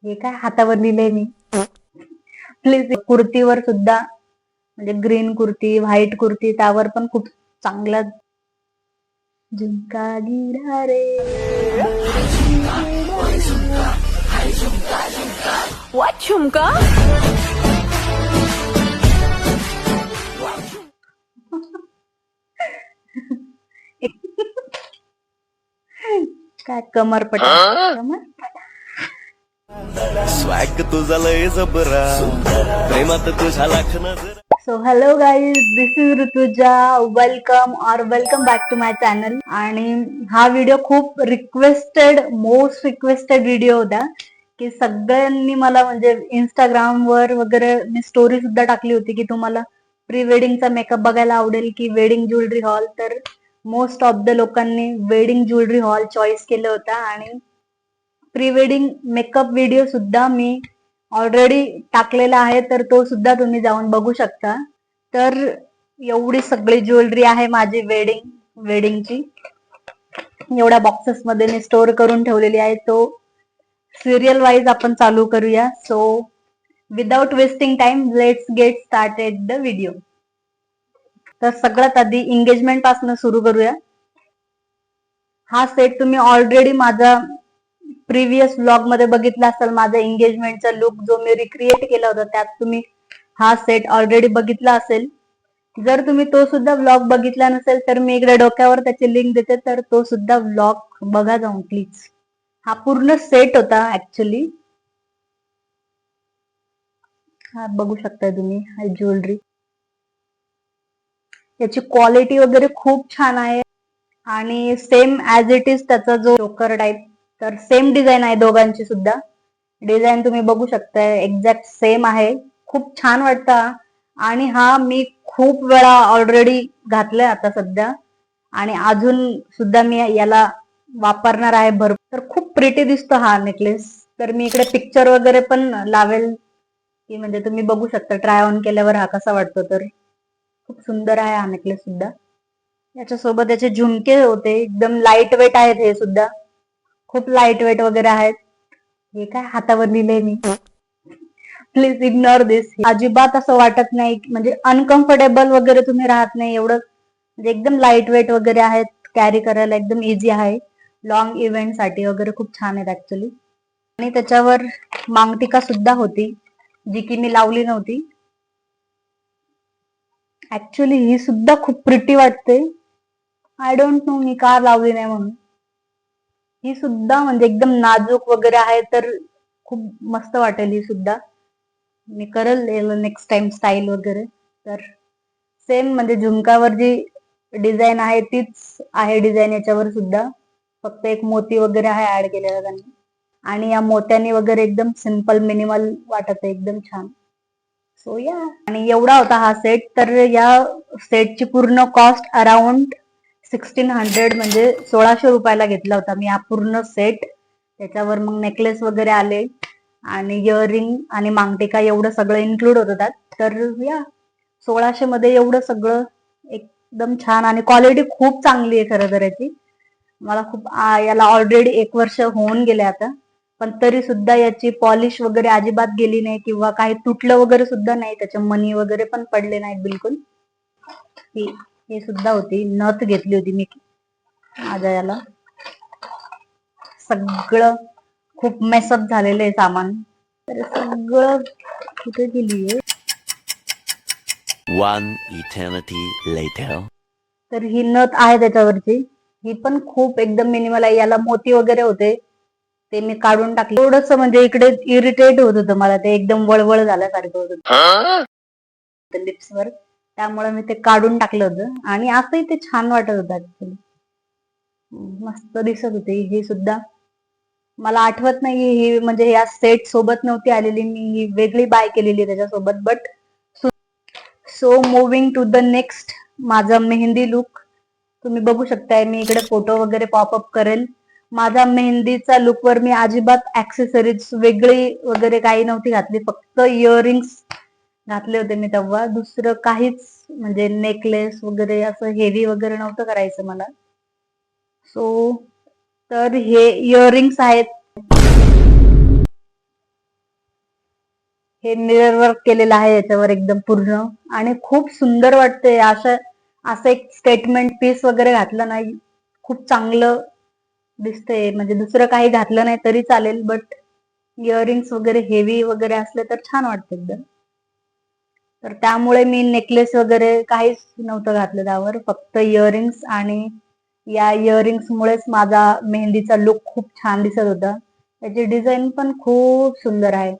हे काय हातावर लिहिलंय मी. प्लीज कुर्तीवर सुद्धा म्हणजे ग्रीन कुर्ती, व्हाईट कुर्ती त्यावर पण खूप चांगला झुमका गिरा रे. What झुमका? काय कमरपट्टा. स्वॅग तुझा लय जबरा प्रेमात तुझ्या लाख नजर. So hello guys, this is Rutuja. Welcome back to my channel. आणि हा व्हिडिओ खूप मोस्ट रिक्वेस्टेड व्हिडिओ होता की सगळ्यांनी मला म्हणजे इंस्टाग्रामवर वगैरे मी स्टोरी सुद्धा टाकली होती की तुम्हाला प्री वेडिंगचा मेकअप बघायला आवडेल की वेडिंग ज्वेलरी हॉल. तर मोस्ट ऑफ द लोकांनी वेडिंग ज्वेलरी हॉल चॉईस केलं होतं आणि प्री वेडिंग मेकअप व्हिडिओ सुद्धा मी ऑलरेडी टाकलेला आहे, तर तो सुद्धा तुम्ही जाऊन बघू शकता. तर एवढी सगळी ज्वेलरी आहे माझी वेडिंगची एवढ्या बॉक्सेस मध्ये मी स्टोअर करून ठेवलेली आहे. तो सिरियल वाईज आपण चालू करूया. So without wasting time let's get started the video. तर सगळ्यात आधी एंगेजमेंट पासून सुरू करूया. हा सेट तुम्ही ऑलरेडी माझा प्रिव्हियस व्लॉग मध्ये बघितला असेल. माझा एंगेजमेंटचा लुक जो मी रिक्रिएट केला होता त्यात तुम्ही हा सेट ऑलरेडी बघितला असेल. जर तुम्ही तो सुद्धा व्लॉग बघितला नसेल तर मी इकडे डोक्यावर त्याची लिंक देते, तर तो सुद्धा व्लॉग बघा जाऊन प्लीज. हा पूर्ण सेट होता ऍक्च्युली. हा बघू शकताय तुम्ही, हा ज्वेलरी. याची क्वालिटी वगैरे खूप छान आहे आणि सेम ऍज इट इज त्याचा जो चोकर टाईप, तर सेम डिझाईन आहे दोघांची सुद्धा. डिझाईन तुम्ही बघू शकताय एक्झॅक्ट सेम आहे. खूप छान वाटतं आणि हा मी खूप वेळा ऑलरेडी घातलाय आता सध्या आणि अजून सुद्धा मी याला वापरणार आहे भरपूर. तर खूप प्रिटी दिसतो हा नेकलेस. तर मी इकडे पिक्चर वगैरे पण लावेल की म्हणजे तुम्ही बघू शकता ट्राय ऑन केल्यावर हा कसा वाटतो. तर खूप सुंदर आहे हा नेकलेस सुद्धा. याच्यासोबत याचे झुमके होते, एकदम लाईट वेट आहेत. हे सुद्धा खूप लाईट वेट वगैरे आहेत. हे काय हातावर लिहिलंय मी. प्लीज इग्नोर दिस. अजिबात असं वाटत नाही म्हणजे अनकम्फर्टेबल वगैरे तुम्ही राहत नाही एवढं. म्हणजे एकदम लाईट वेट वगैरे आहेत, कॅरी करायला एकदम इझी आहे. लॉंग इव्हेंट साठी वगैरे खूप छान आहेत ऍक्च्युली. आणि त्याच्यावर मांगटिका सुद्धा होती जी की मी लावली नव्हती. ऍक्च्युली ही सुद्धा खूप प्रिटी वाटते. आय डोंट नो मी का लावली नाही म्हणून. ही सुद्धा म्हणजे एकदम नाजूक वगैरे आहे, तर खूप मस्त वाटेल ही सुद्धा. मी करेल नेक्स्ट टाइम स्टाईल वगैरे. तर सेम म्हणजे झुमकावर जी डिझाईन आहे तीच आहे डिझाईन याच्यावर सुद्धा, फक्त एक मोती वगैरे आहे ऍड केलेला त्यांनी. आणि या मोत्यानी वगैरे एकदम सिंपल मिनिमल वाटत आहे, एकदम छान. सो या. आणि एवढा होता हा सेट. तर या सेटची पूर्ण कॉस्ट अराउंड 1600 म्हणजे 1600 रुपयाला घेतला होता मी हा पूर्ण सेट. त्याच्यावर मग नेकलेस वगैरे आले आणि इयरिंग आणि मांगटिका एवढं सगळं इन्क्लूड होतं त्यात. तर या 1600 मध्ये एवढं सगळं एकदम छान आणि क्वालिटी खूप चांगली आहे खरं तर याची. मला खूप याला ऑलरेडी 1 वर्ष होऊन गेले आता, पण तरी सुद्धा याची पॉलिश वगैरे अजिबात गेली नाही किंवा काही तुटलं वगैरे सुद्धा नाही. त्याच्या मनी वगैरे पण पडले नाहीत बिलकुल. हे सुद्धा होती नथ घेतली होती मी माझ्या याला. सगळं खूप मेसअप झालेलं आहे सामान. तर सगळं कुठे गेलीये. One eternity later. तर ही नथ आहे त्याच्यावरची. ही पण खूप एकदम मिनिमल आहे. याला मोती वगैरे होते ते मी काढून टाकले. थोडस म्हणजे इकडे इरिटेट होत होतं मला, ते एकदम वळवळ झाल्यासारखं होत होतं लिप्सवर, त्यामुळे मी ते काढून टाकलं होतं. आणि असंही ते छान वाटत होतं ऍक्च्युली, मस्त दिसत होते. ही सुद्धा मला आठवत नाही ही म्हणजे या सेट सोबत नव्हती आलेली, मी ही वेगळी बाय केलेली त्याच्यासोबत. But so moving to the next, माझा मेहंदी लुक तुम्ही बघू शकताय. मी इकडे फोटो वगैरे पॉपअप करेल. माझा मेहंदीचा लुक वर मी अजिबात ऍक्सेसरीज वेगळी वगैरे काही नव्हती घातली, फक्त इयरिंग्स घातले होते मी तेव्हा. दुसरं काहीच म्हणजे नेकलेस वगैरे असं हेवी वगैरे नव्हतं करायचं मला. सो तर हे इयरिंग्स आहेत. हे मिरर वर्क केलेलं आहे याच्यावर एकदम पूर्ण, आणि खूप सुंदर वाटते. असं एक स्टेटमेंट पीस वगैरे घातलं नाही, खूप चांगलं दिसतंय. म्हणजे दुसरं काही घातलं नाही तरी चालेल, बट इयरिंग्स वगैरे हेवी वगैरे असले तर छान वाटते एकदम. तर त्यामुळे मी नेकलेस वगैरे काहीच नव्हतं घातलं त्यावर, फक्त इयरिंग्स, आणि या इयरिंग्स मुळेच माझा मेहंदीचा लुक खूप छान दिसत होता. त्याची डिझाईन पण खूप सुंदर आहे.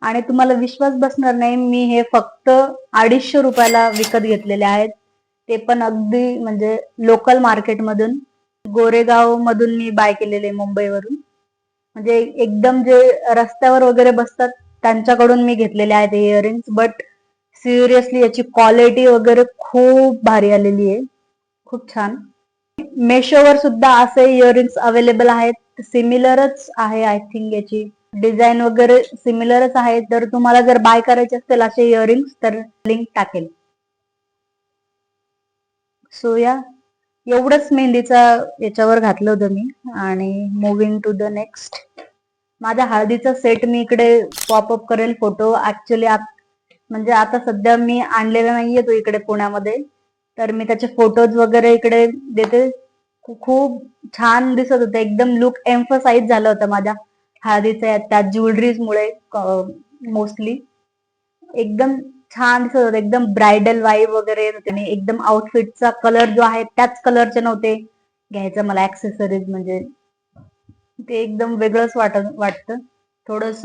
आणि तुम्हाला विश्वास बसणार नाही, मी हे फक्त 250 रुपयाला विकत घेतलेले आहेत. ते पण अगदी म्हणजे लोकल मार्केटमधून, गोरेगाव मधून मी बाय केलेले, मुंबईवरून. म्हणजे एकदम जे रस्त्यावर वगैरे बसतात त्यांच्याकडून मी घेतलेले आहेत इयरिंग्स. बट सिरियसली याची क्वालिटी वगैरे खूप भारी आलेली आहे, खूप छान. मेशोवर सुद्धा असे इयरिंग्स अवेलेबल आहेत, सिमिलरच आहे आय थिंक, याची डिझाईन वगैरे सिमिलरच आहे. तर तुम्हाला जर बाय करायचे असतील असे इयरिंग्स तर लिंक टाकेल. सो या एवढंच मेहंदीचा याच्यावर घातलं होतं मी. आणि मुव्हिंग टू द नेक्स्ट, माझ्या हळदीचा सेट मी इकडे पॉपअप करेल फोटो. ऍक्च्युली म्हणजे आता सध्या मी आणलेला नाहीये तो इकडे पुण्यामध्ये, तर मी त्याचे फोटोज वगैरे इकडे देते. खूप छान दिसत होतं, एकदम लुक एम्फसाइज झालं होतं माझ्या हळदीच्या त्या ज्वेलरीज मुळे मोस्टली. एकदम छान दिसत होतं, एकदम ब्रायडल वाईब वगैरे येत होते. आणि एकदम आउटफिटचा कलर जो आहे त्याच कलरचे नव्हते घ्यायचं मला ऍक्सेसरीज, म्हणजे ते एकदम वेगळंच वाटतं. थोडस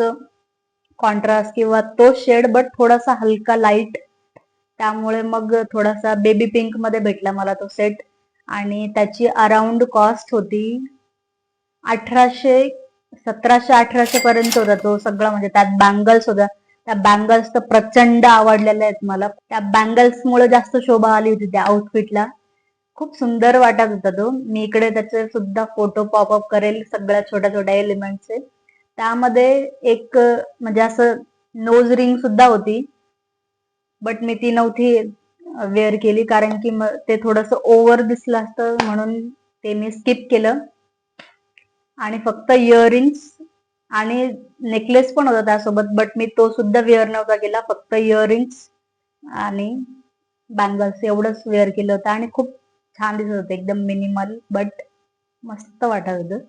कॉन्ट्रास्ट किंवा तो शेड, बट थोडासा हलका लाईट. त्यामुळे मग थोडासा बेबी पिंक मध्ये भेटला मला तो सेट. आणि त्याची अराउंड कॉस्ट होती 1800, 1700-1800 पर्यंत होता तो सगळा. म्हणजे त्यात बँगल्स होत्या, त्या बँगल्स तर प्रचंड आवडलेल्या आहेत मला. त्या बँगल्स मुळे जास्त शोभा आली होती त्या आउटफिटला. खूप सुंदर वाटत होता तो. मी इकडे त्याचे सुद्धा फोटो पॉपअप करेल, सगळ्या छोट्या छोट्या एलिमेंटचे. त्यामध्ये एक म्हणजे असं नोज रिंग सुद्धा होती, बट मी ती नव्हती वेअर केली, कारण की ते थोडस ओव्हर दिसलं असतं, म्हणून ते मी स्किप केलं. आणि फक्त इयरिंग्स आणि नेकलेस पण होता त्यासोबत, बट मी तो सुद्धा वेअर नव्हता केला. फक्त इयरिंग्स आणि बँगल्स एवढंच वेअर केलं होतं. आणि खूप छान दिसत होतं, एकदम मिनिमल, बट मस्त वाटत होतं.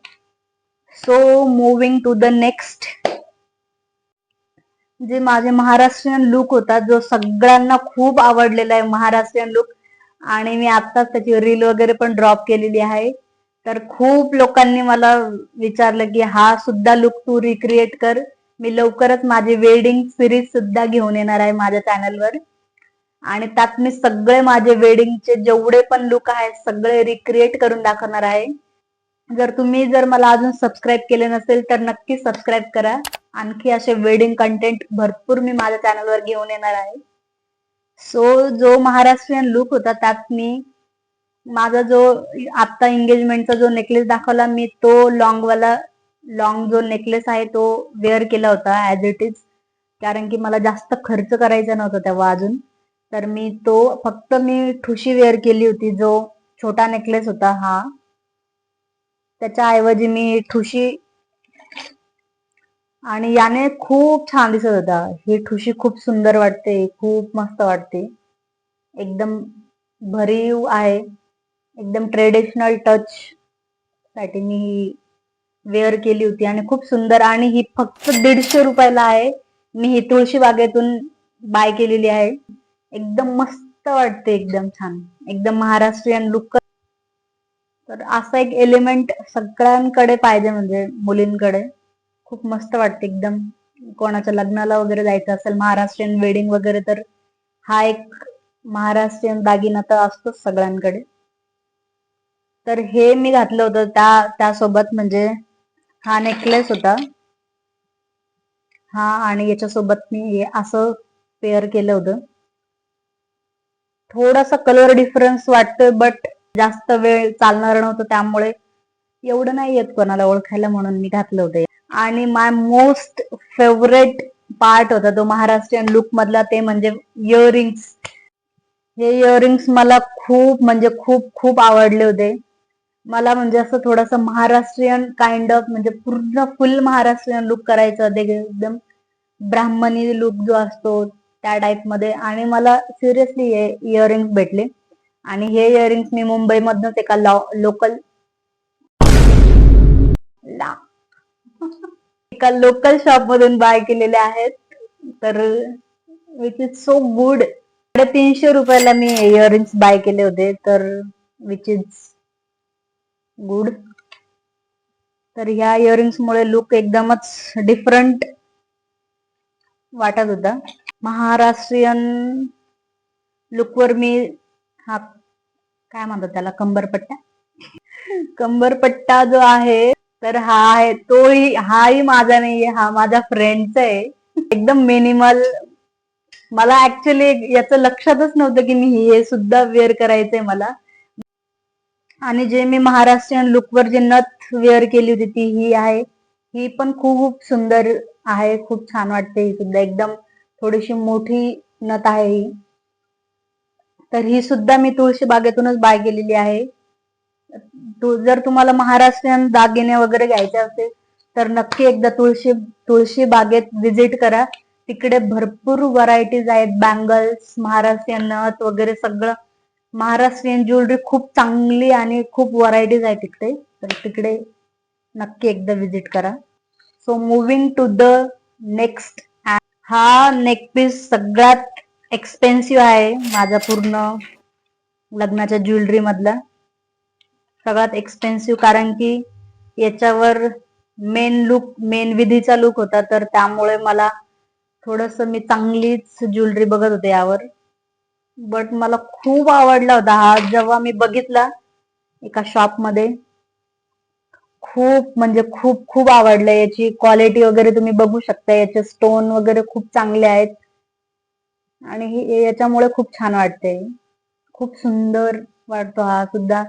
So moving to the next, जे माझे महाराष्ट्रीयन लुक होता, जो सगळ्यांना खूप आवडलेला आहे महाराष्ट्रीयन लुक. आणि मी आत्ताच त्याची रील वगैरे पण ड्रॉप केलेली आहे. तर खूप लोकांनी मला विचारलं की हा सुद्धा लुक तू रिक्रिएट कर. मी लवकरच माझी वेडिंग सिरीज सुद्धा घेऊन येणार आहे माझ्या चॅनलवर, आणि त्यात मी सगळे माझे वेडिंगचे जेवढे पण लुक आहेत सगळे रिक्रिएट करून दाखवणार आहे. जर मला अजून सबस्क्राईब केले नसेल तर नक्की सबस्क्राईब करा. आणखी असे वेडिंग कंटेंट भरपूर मी माझ्या चॅनलवर घेऊन येणार आहे. सो जो महाराष्ट्रीयन लुक होता त्यात मी माझा जो आता एंगेजमेंटचा जो नेकलेस दाखवला मी, तो लॉंग जो नेकलेस आहे तो वेअर केला होता ऍज इट इज, कारण की मला जास्त खर्च करायचा नव्हता तेव्हा अजून. तर फक्त मी ठुशी वेअर केली होती, जो छोटा नेकलेस होता हा, त्याच्याऐवजी मी ठुशी. आणि याने खूप छान दिसत होता. ही ठुशी खूप सुंदर वाटते, खूप मस्त वाटते, एकदम भरीव आहे. एकदम ट्रेडिशनल टच साठी मी ही वेअर केली होती, आणि खूप सुंदर. आणि ही फक्त 150 रुपयाला आहे. मी ही तुळशी बागेतून बाय केलेली आहे. एकदम मस्त वाटते, एकदम छान, एकदम महाराष्ट्रीयन लुक. तर असा एक एलिमेंट सगळ्यांकडे पाहिजे, म्हणजे मुलींकडे. खूप मस्त वाटते एकदम. कोणाच्या लग्नाला वगैरे जायचं असेल महाराष्ट्रीयन वेडिंग वगैरे, तर हा एक महाराष्ट्रीयन दागिना तर असतोच सगळ्यांकडे. तर हे मी घातलं होतं त्यासोबत, म्हणजे हा नेकलेस होता हा, आणि याच्यासोबत मी हे असं पेअर केलं होतं. थोडासा कलर डिफरन्स वाटतोय, बट जास्त वेळ चालणार नव्हतं, त्यामुळे एवढं नाही येत कोणाला ओळखायला, म्हणून मी घातलं होतं. आणि माय मोस्ट फेवरेट पार्ट होता तो महाराष्ट्रीयन लुक मधला, ते म्हणजे इयरिंग्स. हे इयरिंग्स मला खूप म्हणजे खूप खूप आवडले होते. मला म्हणजे असं थोडंसं महाराष्ट्रीयन काइंड ऑफ, म्हणजे पूर्ण फुल महाराष्ट्रीयन लुक करायचं होते एकदम. ब्राह्मणी लुक जो असतो त्या टाइप मध्ये. आणि मला सिरियसली हे इयरिंग्स भेटले आणि हे इयरिंग्स मी मुंबईमधनच एका लोकल एका लोकल शॉप मधून बाय केलेले आहेत. तर विच इज सो गुड. 350 रुपयाला मी इयरिंग्स बाय केले होते, तर विच इज गुड. तर ह्या इयरिंग्स मुळे लुक एकदमच डिफरंट वाटत होता. महाराष्ट्रीयन लुकवर मी हा काय म्हणतात त्याला कंबरपट्टा जो आहे, तर हा आहे तोही, हाही माझा नाहीये, हा माझ्या फ्रेंडचा आहे. एकदम मिनिमल. मला ऍक्च्युली याचं लक्षातच नव्हतं की मी हे सुद्धा वेअर करायचंय मला. आणि जे मी महाराष्ट्रीयन लुकवर जे नथ वेअर केली होती ती ही आहे. ही पण खूप सुंदर आहे, खूप छान वाटते ही सुद्धा. एकदम थोडीशी मोठी नथ आहे ही. तर ही सुद्धा मी तुळशी बागेतूनच बाय केलेली आहे. जर तुम्हाला महाराष्ट्रीयन दागिने वगैरे घ्यायचे असेल तर नक्की एकदा तुळशी बागेत व्हिजिट करा. तिकडे भरपूर व्हरायटीज आहेत, बँगल्स, महाराष्ट्रीयन नथ वगैरे सगळं. महाराष्ट्रीयन ज्वेलरी खूप चांगली आणि खूप व्हरायटीज आहे तिकडे. तर तिकडे नक्की एकदा व्हिजिट करा. So moving to the next. हा नेकपीस सगळ्यात एक्सपेन्सिव्ह आहे माझा पूर्ण लग्नाच्या ज्वेलरी मधला. सगळ्यात एक्सपेन्सिव्ह, कारण की याच्यावर मेन विधीचा लुक होता. तर त्यामुळे मला थोडस मी चांगलीच ज्वेलरी बघत होते यावर. बट मला खूप आवडला होता हा. जेव्हा मी बघितला एका शॉप मध्ये, खूप म्हणजे खूप खूप आवडलं. याची क्वालिटी वगैरे तुम्ही बघू शकता. याचे स्टोन वगैरे खूप चांगले आहेत आणि याच्यामुळे खूप छान वाटते. खूप सुंदर वाटतो हा सुद्धा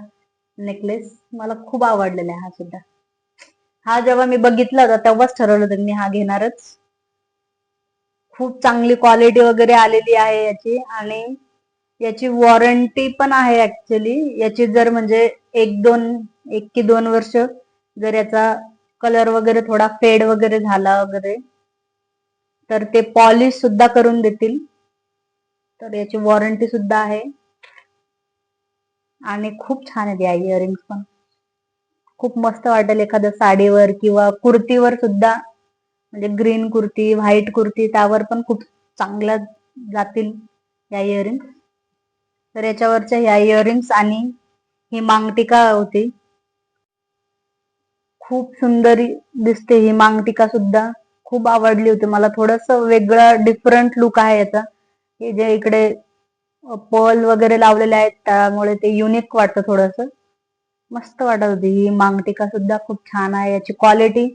नेकलेस. मला खूप आवडलेला आहे हा सुद्धा. हा जेव्हा मी बघितला होता तेव्हाच ठरवलं होतं मी हा घेणारच. खूप चांगली क्वालिटी वगैरे आलेली आहे याची. आणि याची वॉरंटी पण आहे ऍक्च्युली. याची जर म्हणजे 1 की 2 वर्ष जर याचा कलर वगैरे थोडा फेड वगैरे झाला वगैरे तर ते पॉलिश सुद्धा करून देतील. तर याची वॉरंटी सुद्धा आहे. आणि खूप छान आहेत या इयरिंग्स पण. खूप मस्त वाटेल एखाद्या साडीवर किंवा कुर्तीवर सुद्धा. म्हणजे ग्रीन कुर्ती, व्हाईट कुर्ती, त्यावर पण खूप चांगल्या जातील या इयरिंग्स. तर याच्यावरच्या ह्या इयरिंग्स आणि ही मांगटिका होती, खूप सुंदर दिसते ही मांगटिका सुद्धा. खूप आवडली होती मला. थोडस वेगळं डिफरंट लुक आहे याचा. हे जे इकडे पर्ल वगैरे लावलेले आहेत त्यामुळे ते युनिक वाटतं थोडस. मस्त वाटत होती ही मांगटिका सुद्धा. खूप छान आहे याची क्वालिटी.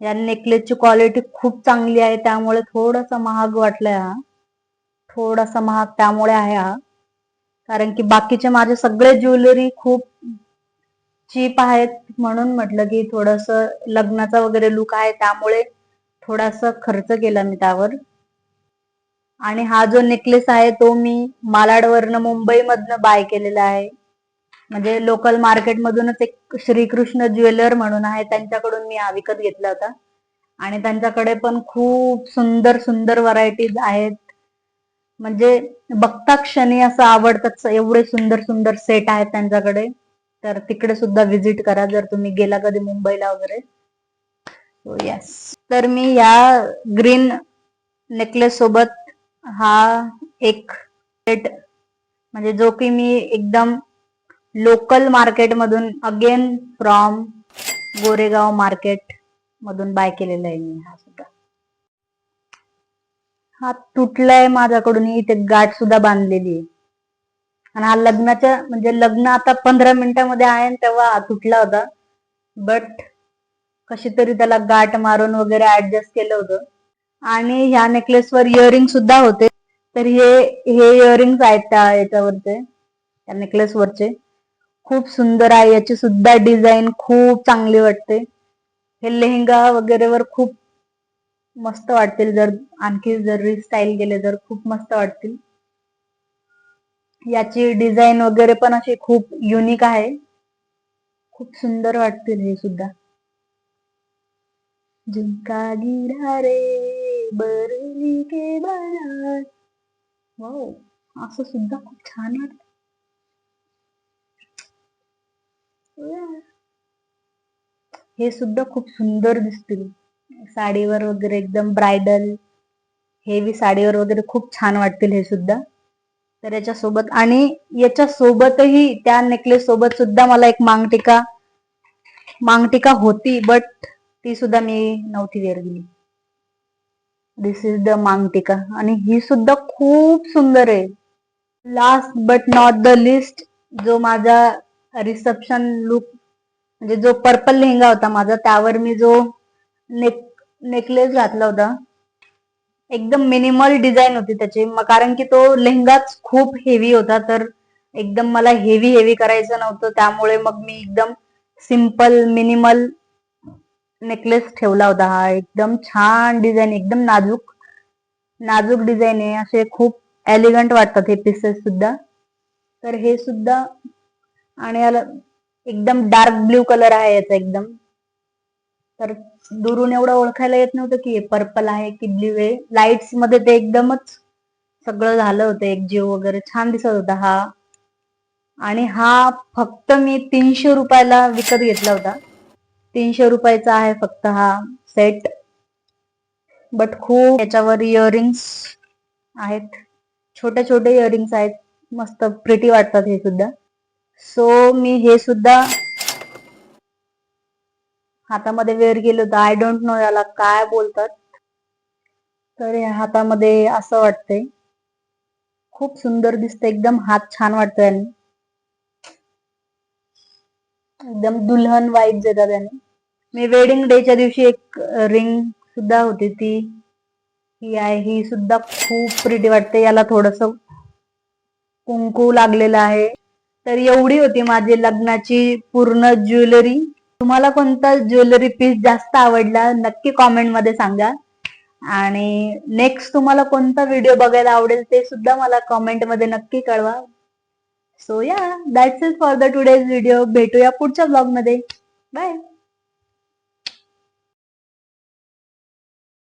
या नेकलेसची क्वालिटी खूप चांगली आहे, त्यामुळे थोडासा महाग वाटलाय हा. थोडासा महाग त्यामुळे आहे हा. कारण की बाकीचे माझे सगळे ज्वेलरी खूप चीप आहेत, म्हणून म्हटलं की थोडस लग्नाचा वगैरे लुक आहे त्यामुळे थोडासा खर्च केला मी त्यावर. आणि हा जो नेकलेस आहे तो मी मालाडवरनं मुंबईमधनं बाय केलेला आहे. म्हणजे लोकल मार्केट मधूनच एक श्रीकृष्ण ज्वेलर म्हणून आहे, त्यांच्याकडून मी हा विकत घेतला होता. आणि त्यांच्याकडे पण खूप सुंदर सुंदर व्हरायटीज आहेत. म्हणजे बघता क्षणी असं आवडतात, एवढे सुंदर सुंदर सेट आहेत त्यांच्याकडे. तर तिकडे सुद्धा व्हिजिट करा जर तुम्ही गेला कधी मुंबईला वगैरे. So yes. तर मी या ग्रीन नेकलेस सोबत हा एक सेट, म्हणजे जो की मी एकदम लोकल मार्केट मधून, अगेन फ्रॉम गोरेगाव मार्केट मधून बाय केलेला आहे मी हा सुद्धा. हा तुटलाय माझ्याकडून. इथे गाठ सुद्धा बांधलेली आहे. आणि हा लग्नाच्या म्हणजे लग्न आता 15 मिनिटांमध्ये आहे आणि तेव्हा हा तुटला होता. बट कशी तरी त्याला गाठ मारून वगैरे ऍडजस्ट केलं होतं. आणि ह्या नेकलेसवर इयरिंग सुद्धा होते. तर हे इयरिंग्स आहेत त्या याच्यावरचे, त्या नेकलेसवरचे. खूप सुंदर आहे. याची सुद्धा डिझाईन खूप चांगली वाटते. हे लेहंगा वगैरेवर खूप मस्त वाटतील. जर आणखी जर रिस्टाईल केले तर खूप मस्त वाटतील. याची डिझाईन वगैरे पण अशी खूप युनिक आहे. खूप सुंदर वाटतील हे सुद्धा. झुमका गिरा रे बरेली के बारात. वाव, असं सुद्धा खूप छान वाटत. हे सुद्धा खूप सुंदर दिसतील साडीवर वगैरे, एकदम ब्रायडल हेवी साडीवर वगैरे खूप छान वाटतील हे सुद्धा. तर याच्या सोबत, आणि याच्या सोबतही त्या नेकलेस सोबत सुद्धा मला एक मांगटिका होती, बट ती सुद्धा मी नव्हती वेअर केली. दिस इज द मांगटिका, आणि ही सुद्धा खूप सुंदर आहे. Last but not the list, जो माझा रिसेप्शन लुक, म्हणजे जो पर्पल लेहंगा होता माझा, त्यावर मी जो नेकलेस घातला होता, एकदम मिनिमल डिझाईन होती त्याची, कारण की तो लेहंगाच खूप हेवी होता, तर एकदम मला हेवी करायचं नव्हतं, त्यामुळे मग मी एकदम सिंपल मिनिमल नेकलेस ठेवला होता. हा एकदम छान डिझाईन, एकदम नाजूक डिझाईन आहे. असे खूप एलिगंट वाटतात हे पीसेस सुद्धा. तर हे सुद्धा, आणि याला एकदम डार्क ब्ल्यू कलर आहे याचा एकदम, तर दुरून एवढं ओळखायला येत नव्हतं की हे पर्पल आहे की ब्ल्यू आहे. लाईट्स मध्ये ते एकदमच सगळं झालं होतं, एक जीव वगैरे छान दिसत होता हा. आणि हा फक्त मी 300 रुपयाला विकत घेतला होता. 300 रुपयाचा आहे फक्त हा सेट, बट खूप याच्यावर इयरिंग्स आहेत, छोटे छोटे इयरिंग्स आहेत, मस्त प्रिटी वाटतात हे सुद्धा. सो मी हे सुद्धा हातामध्ये वेअर केलं होतं. आय डोंट नो याला काय बोलतात. तर या हातामध्ये असं वाटतंय, खूप सुंदर दिसतं, एकदम हात छान वाटतोय, आणि एकदम दुल्हन वाईब येतात त्याने. मी वेडिंग डेच्या दिवशी एक रिंग सुद्धा होती, ती ही आहे, ही सुद्धा खूप प्रिटी वाटते. याला थोडस कुंकू लागलेलं आहे. तर एवढी होती माझी लग्नाची पूर्ण ज्वेलरी. तुम्हाला कोणता ज्वेलरी पीस जास्त आवडला नक्की कॉमेंट मध्ये सांगा, आणि नेक्स्ट तुम्हाला कोणता व्हिडिओ बघायला आवडेल ते सुद्धा मला कॉमेंट मध्ये नक्की कळवा. सो या, that's it for the today's video. भेटूया पुढच्या ब्लॉग मध्ये. बाय.